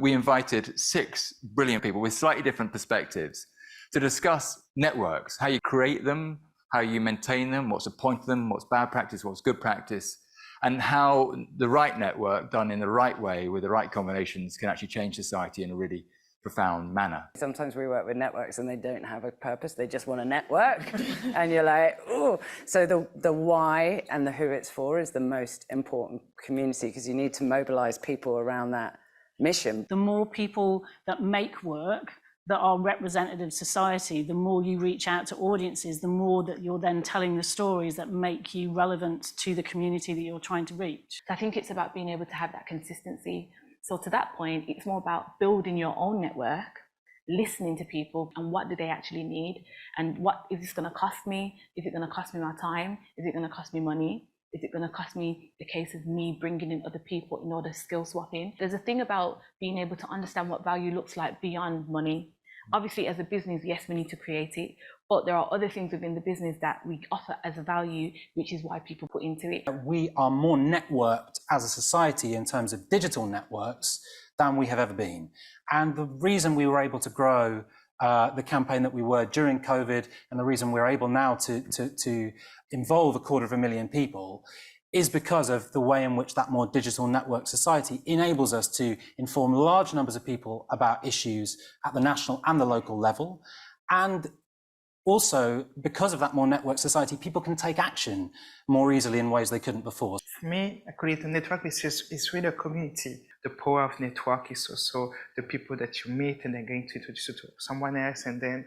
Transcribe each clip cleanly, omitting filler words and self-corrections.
We invited 6 brilliant people with slightly different perspectives to discuss networks, how you create them, how you maintain them, what's the point of them, what's bad practice, what's good practice, and how the right network done in the right way with the right combinations can actually change society in a really profound manner. Sometimes we work with networks and they don't have a purpose, they just want a network. And you're like, oh. So the why and the who it's for is the most important community, because you need to mobilize people around that mission. The more people that make work that are representative of society, the more you reach out to audiences, the more that you're then telling the stories that make you relevant to the community that you're trying to reach. I think it's about being able to have that consistency. So to that point, it's more about building your own network, listening to people and what do they actually need, and what is this going to cost me? Is it going to cost me my time? Is it going to cost me money? Is it going to cost me the case of me bringing in other people in order to skill swapping? There's a thing about being able to understand what value looks like beyond money. Obviously, as a business, yes, we need to create it, but there are other things within the business that we offer as a value, which is why people put into it. We are more networked as a society in terms of digital networks than we have ever been. And the reason we were able to grow the campaign that we were during COVID, and the reason we're able now to involve 250,000 people, is because of the way in which that more digital network society enables us to inform large numbers of people about issues at the national and the local level. And also, because of that more network society, people can take action more easily in ways they couldn't before. For me, I call it a network. It's really a community. The power of network is also the people that you meet and then going to introduce you to someone else, and then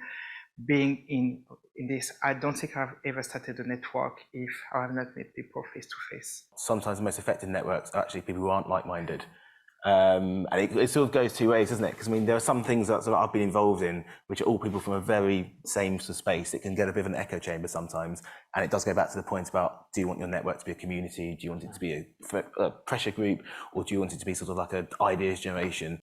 being in this. I don't think I've ever started a network if I have not met people face to face. Sometimes the most effective networks are actually people who aren't like-minded. And it sort of goes two ways, doesn't it? Because I mean, there are some things that sort of I've been involved in, which are all people from a very same sort of space. It can get a bit of an echo chamber sometimes, and it does go back to the point about: do you want your network to be a community? Do you want it to be a pressure group, or do you want it to be sort of like an ideas generation?